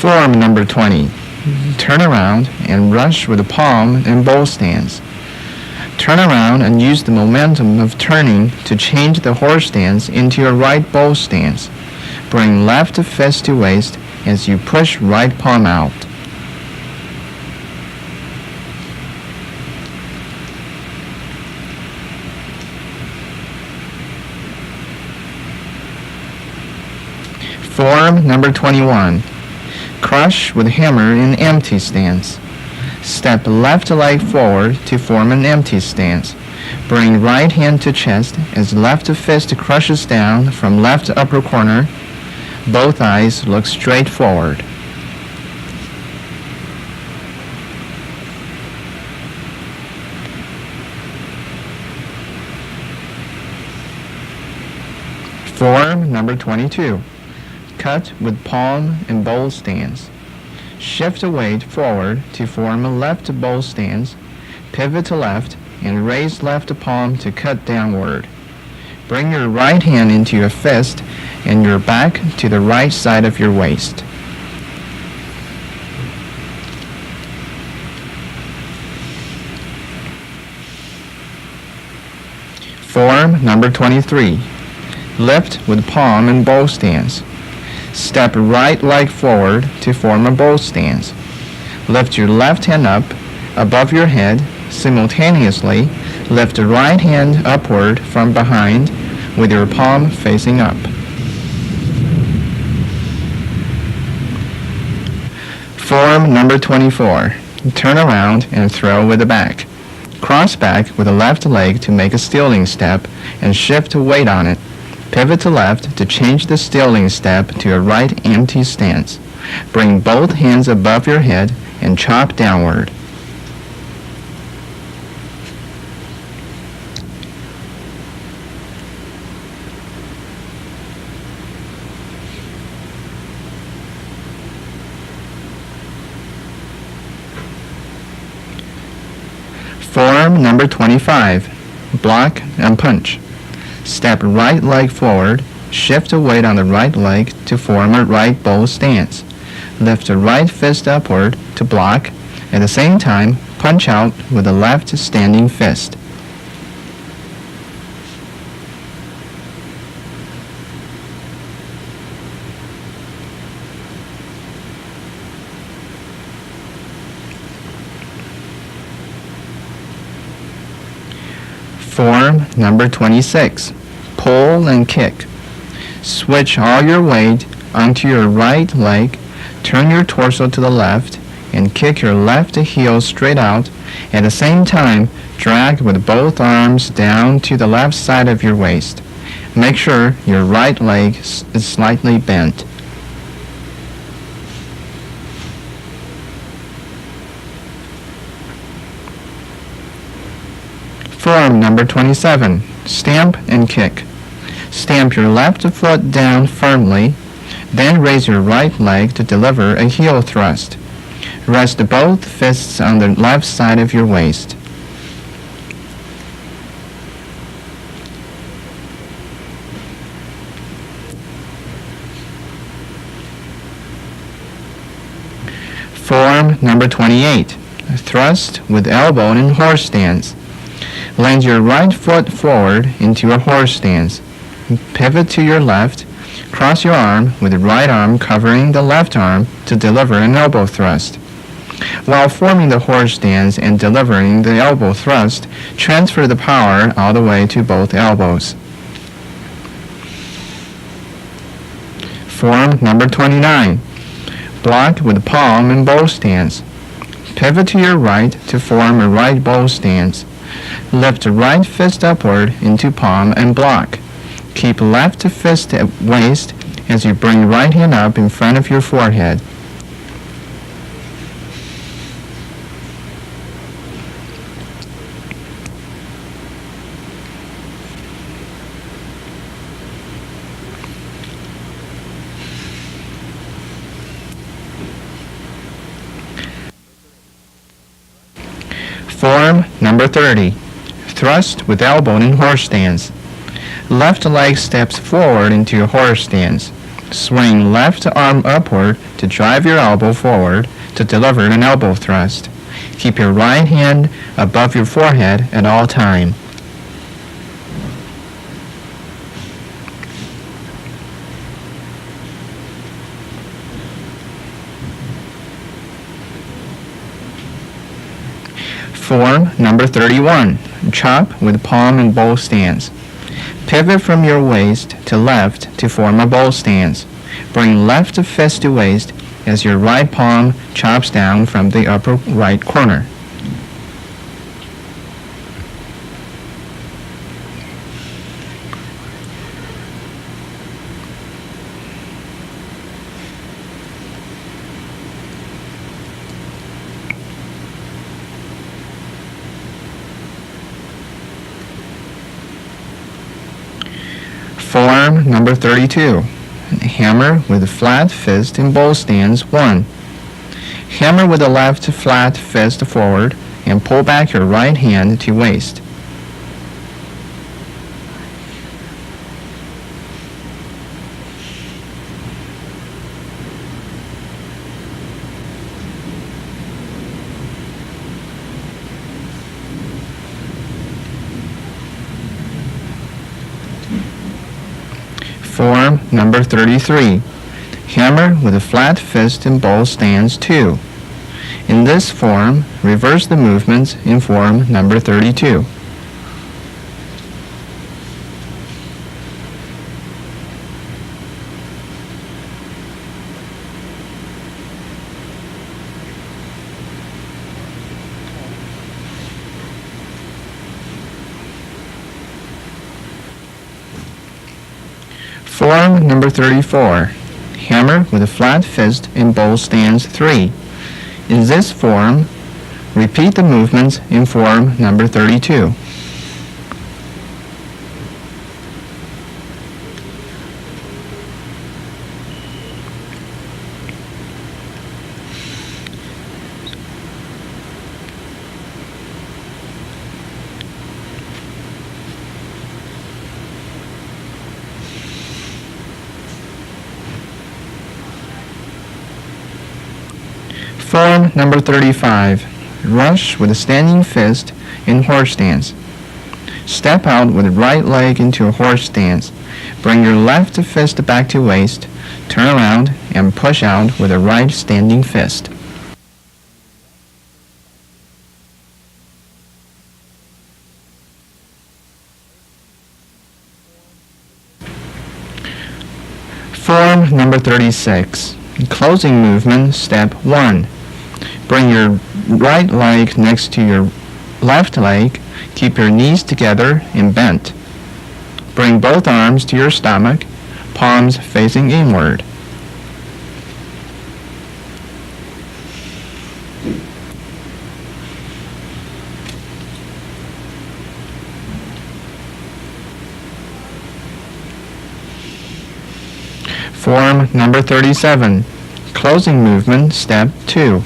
Form number 20. Turn around and rush with the palm and bowl stance. Turn around and use the momentum of turning to change the horse stance into your right bowl stance. Bring left fist to waist as you push right palm out. Form number 21. Crush with hammer in empty stance. Step left leg forward to form an empty stance. Bring right hand to chest as left fist crushes down from left upper corner. Both eyes look straight forward. Form number 22. Cut with palm and bowl stance. Shift the weight forward to form a left bowl stance. Pivot to left and raise left palm to cut downward. Bring your right hand into your fist and your back to the right side of your waist. Form number 23. Lift with palm and bowl stance. Step right leg forward to form a bowl stance. Lift your left hand up above your head. Simultaneously, lift the right hand upward from behind with your palm facing up. Form number 24. Turn around and throw with the back. Cross back with the left leg to make a stealing step and shift weight on it. Pivot to left to change the stealing step to a right empty stance. Bring both hands above your head and chop downward. Form number 25. Block and punch. Step right leg forward, shift the weight on the right leg to form a right bowl stance. Lift the right fist upward to block. At the same time, punch out with the left standing fist. Form number 26. Pull and kick. Switch all your weight onto your right leg, turn your torso to the left, and kick your left heel straight out. At the same time, drag with both arms down to the left side of your waist. Make sure your right leg is slightly bent. Form number 27. Stamp and kick. Stamp your left foot down firmly, then raise your right leg to deliver a heel thrust. Rest both fists on the left side of your waist. Form number 28. Thrust with elbow in horse stance. Land your right foot forward into a horse stance. Pivot to your left. Cross your arm with the right arm covering the left arm to deliver an elbow thrust. While forming the horse stance and delivering the elbow thrust, transfer the power all the way to both elbows. Form number 29. Block with palm and bowl stance. Pivot to your right to form a right bowl stance. Lift the right fist upward into palm and block. Keep left fist at waist as you bring right hand up in front of your forehead. Form number 30. Thrust with elbow in horse stance. Left leg steps forward into your horse stance. Swing left arm upward to drive your elbow forward to deliver an elbow thrust. Keep your right hand above your forehead at all time. Form number 31. Chop with palm and bowl stance. Pivot from your waist to left to form a bowl stance. Bring left fist to waist as your right palm chops down from the upper right corner. Form number 32. Hammer with a flat fist in bowl stance 1. Hammer with the left flat fist forward and pull back your right hand to waist. Form number 33. Hammer with a flat fist in bowl stance 2. In this form, reverse the movements in form number 32. Form number 34. Hammer with a flat fist in bowl stance 3. In this form, repeat the movements in form number 32. Form number 35. Rush with a standing fist in horse stance. Step out with the right leg into a horse stance. Bring your left fist back to waist. Turn around and push out with a right standing fist. Form number 36. Closing movement, step 1. Bring your right leg next to your left leg. Keep your knees together and bent. Bring both arms to your stomach, palms facing inward. Form number 37. Closing movement, step 2.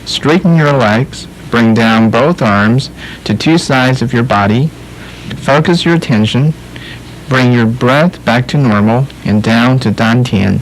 Straighten your legs. Bring down both arms to two sides of your body. Focus your attention. Bring your breath back to normal and down to dantian.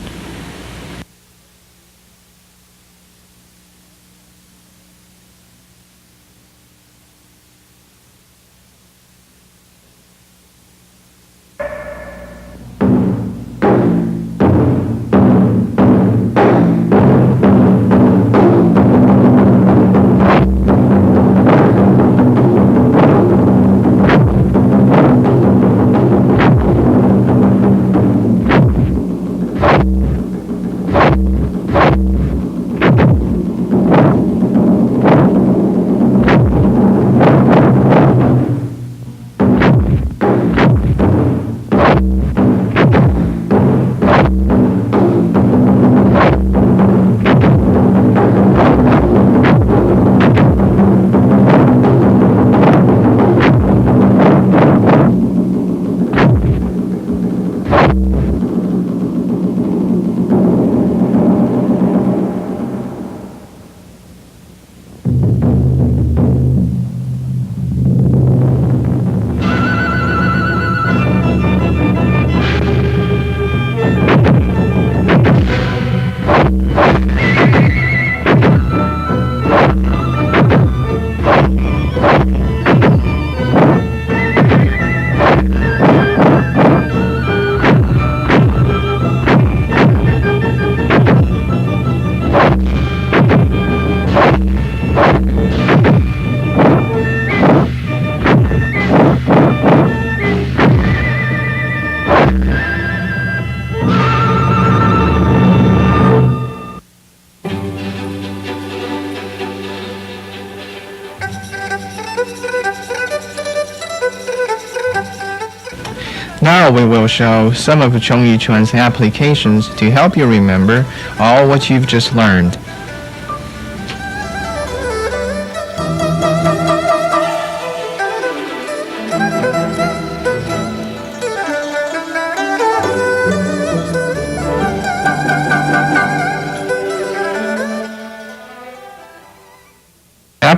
Now we will show some of Chung-I-Chuan's applications to help you remember all what you've just learned.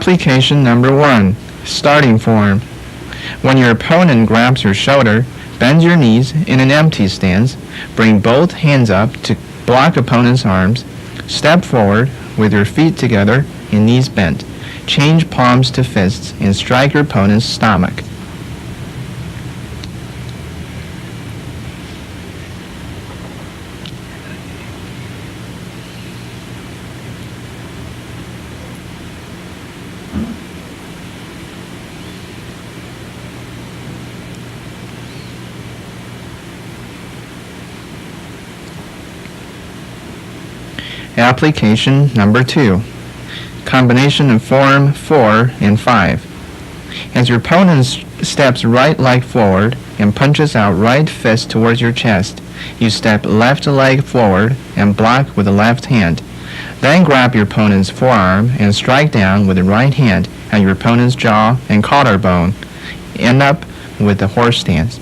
Application number 1. Starting form. When your opponent grabs your shoulder, bend your knees in an empty stance. Bring both hands up to block opponent's arms. Step forward with your feet together and knees bent. Change palms to fists and strike your opponent's stomach. Application number 2. Combination of form 4 and 5. As your opponent steps right leg forward and punches out right fist towards your chest, you step left leg forward and block with the left hand. Then grab your opponent's forearm and strike down with the right hand at your opponent's jaw and collarbone. End up with the horse stance.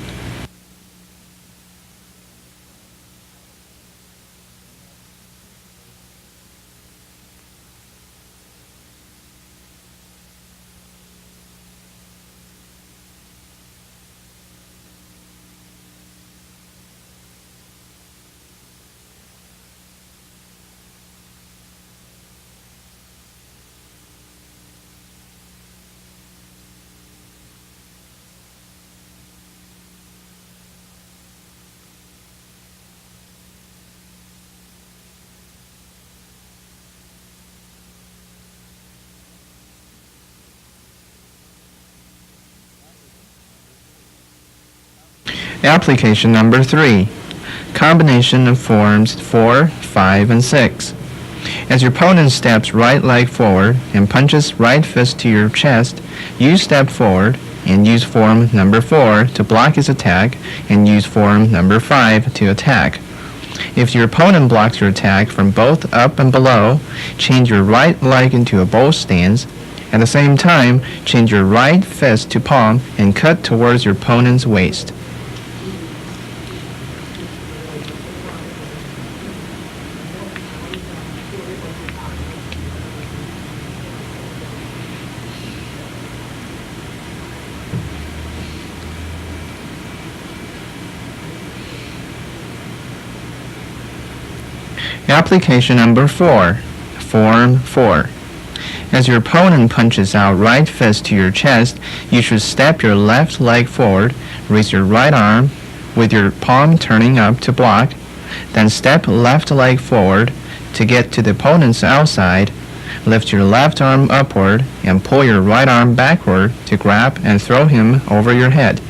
Application number 3. Combination of forms 4, 5, and 6. As your opponent steps right leg forward and punches right fist to your chest, you step forward and use form number 4 to block his attack and use form number 5 to attack. If your opponent blocks your attack from both up and below, change your right leg into a bow stance. At the same time, change your right fist to palm and cut towards your opponent's waist. Application number 4. Form 4. As your opponent punches out right fist to your chest, you should step your left leg forward, raise your right arm with your palm turning up to block, then step left leg forward to get to the opponent's outside, lift your left arm upward and pull your right arm backward to grab and throw him over your head.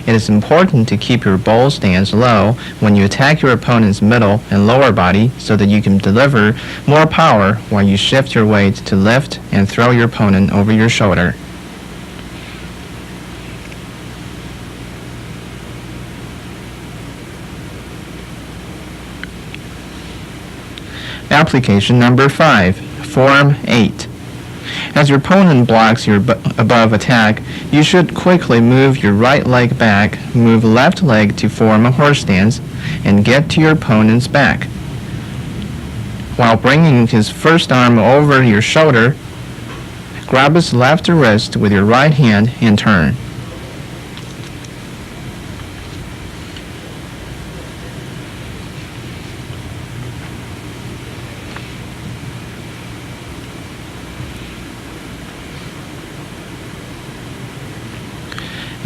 It is important to keep your bow stance low when you attack your opponent's middle and lower body so that you can deliver more power while you shift your weight to lift and throw your opponent over your shoulder. Application number 5. Form 8. As your opponent blocks your above attack, you should quickly move your right leg back, move left leg to form a horse stance, and get to your opponent's back. While bringing his first arm over your shoulder, grab his left wrist with your right hand and turn.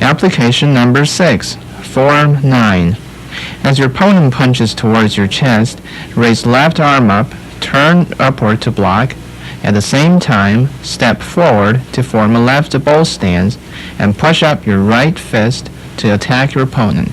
Application number 6. Form 9. As your opponent punches towards your chest, raise left arm up, turn upward to block. At the same time, step forward to form a left bow stance and push up your right fist to attack your opponent.